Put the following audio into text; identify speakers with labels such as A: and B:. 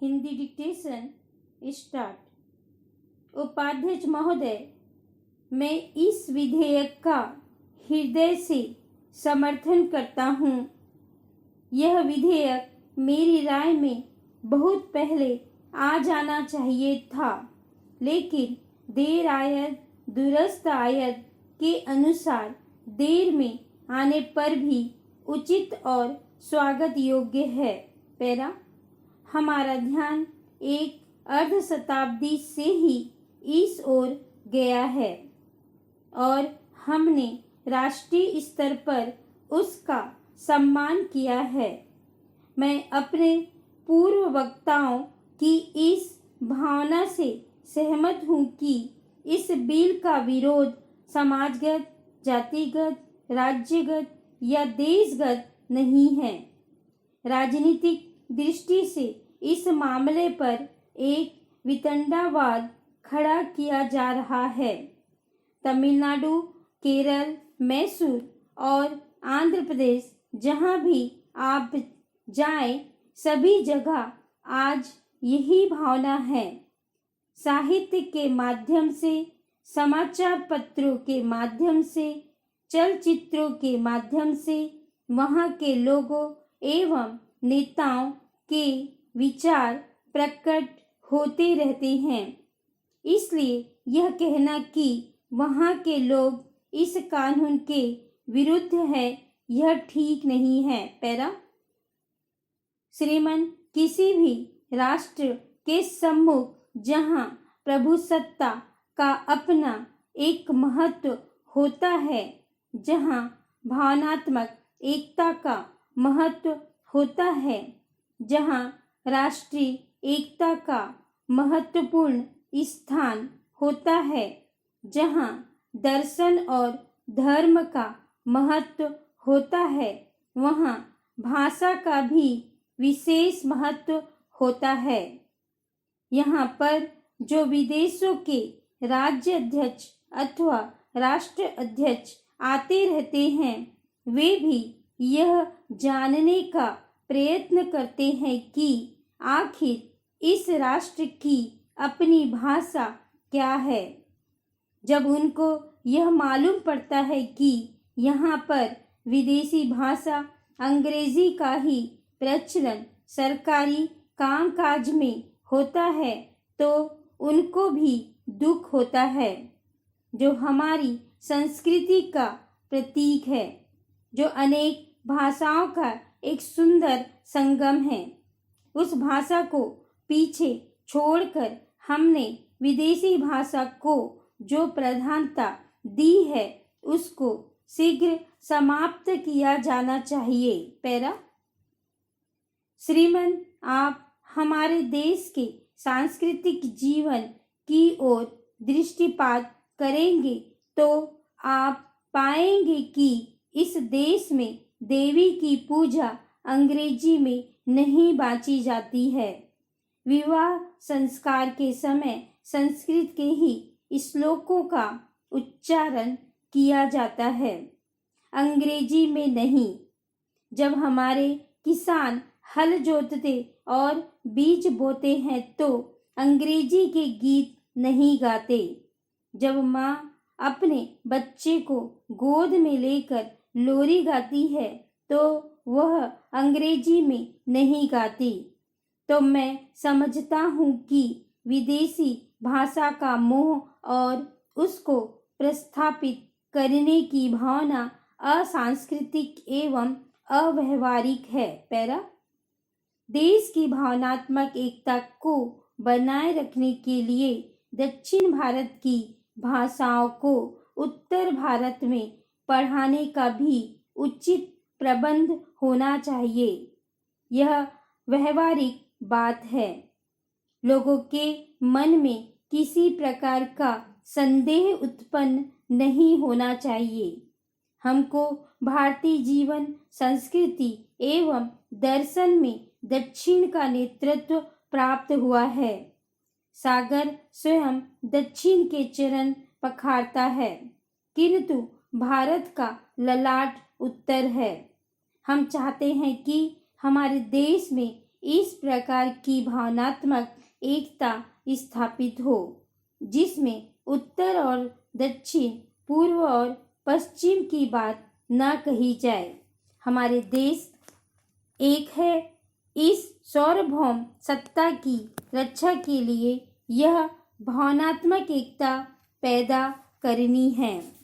A: Hindi dictation start. उपाध्यक्ष महोदय, मैं इस विधेयक का हृदय से समर्थन करता हूँ। यह विधेयक मेरी राय में बहुत पहले आ जाना चाहिए था, लेकिन देर आयत दुरुस्त आयत के अनुसार देर में आने पर भी उचित और स्वागत योग्य है। पैरा, हमारा ध्यान एक अर्ध शताब्दी से ही इस ओर गया है और हमने राष्ट्रीय स्तर पर उसका सम्मान किया है। मैं अपने पूर्व वक्ताओं की इस भावना से सहमत हूँ कि इस बिल का विरोध समाजगत, जातिगत, राज्यगत या देशगत नहीं है। राजनीतिक दृष्टि से इस मामले पर एक वितंडावाद खड़ा किया जा रहा है। तमिलनाडु, केरल, मैसूर और आंध्र प्रदेश, जहां भी आप जाएं, सभी जगह आज यही भावना है। साहित्य के माध्यम से, समाचार पत्रों के माध्यम से, चलचित्रों के माध्यम से वहां के लोगों एवं नेताओं के विचार प्रकट होते रहते हैं। इसलिए यह कहना कि वहां के लोग इस कानून के विरुद्ध है, यह ठीक नहीं है। पैरा, श्रीमान, किसी भी राष्ट्र के सम्मुख जहां प्रभुसत्ता का अपना एक महत्व होता है, जहां भावनात्मक एकता का महत्व होता है, जहां राष्ट्रीय एकता का महत्वपूर्ण स्थान होता है, जहां दर्शन और धर्म का महत्व होता है, वहां भाषा का भी विशेष महत्व होता है। यहाँ पर जो विदेशों के राज्य अध्यक्ष अथवा राष्ट्र अध्यक्ष आते रहते हैं, वे भी यह जानने का प्रयत्न करते हैं कि आखिर इस राष्ट्र की अपनी भाषा क्या है। जब उनको यह मालूम पड़ता है कि यहाँ पर विदेशी भाषा अंग्रेजी का ही प्रचलन सरकारी कामकाज में होता है, तो उनको भी दुख होता है, जो हमारी संस्कृति का प्रतीक है, जो अनेक भाषाओं का एक सुंदर संगम है। उस भाषा को पीछे छोड़कर हमने विदेशी भाषा को जो प्रधानता दी है, उसको शीघ्र समाप्त किया जाना चाहिए। पैरा, श्रीमान, आप हमारे देश के सांस्कृतिक जीवन की ओर दृष्टिपात करेंगे तो आप पाएंगे कि इस देश में देवी की पूजा अंग्रेजी में नहीं बांची जाती है। विवाह संस्कार के समय संस्कृत के ही श्लोकों का उच्चारण किया जाता है, अंग्रेजी में नहीं। जब हमारे किसान हल जोतते और बीज बोते हैं तो अंग्रेजी के गीत नहीं गाते। जब माँ अपने बच्चे को गोद में लेकर लोरी गाती है तो वह अंग्रेजी में नहीं गाती। तो मैं समझता हूँ कि विदेशी भाषा का मोह और उसको प्रस्थापित करने की भावना असांस्कृतिक एवं अव्यवहारिक है। पैरा, देश की भावनात्मक एकता को बनाए रखने के लिए दक्षिण भारत की भाषाओं को उत्तर भारत में पढ़ाने का भी उचित प्रबंध होना चाहिए। यह व्यवहारिक बात है। लोगों के मन में किसी प्रकार का संदेह उत्पन्न नहीं होना चाहिए। हमको भारतीय जीवन, संस्कृति एवं दर्शन में दक्षिण का नेतृत्व प्राप्त हुआ है। सागर स्वयं दक्षिण के चरण पखारता है, किंतु भारत का ललाट उत्तर है। हम चाहते हैं कि हमारे देश में इस प्रकार की भावनात्मक एकता स्थापित हो जिसमें उत्तर और दक्षिण, पूर्व और पश्चिम की बात न कही जाए। हमारे देश एक है। इस सार्वभौम सत्ता की रक्षा के लिए यह भावनात्मक एकता पैदा करनी है।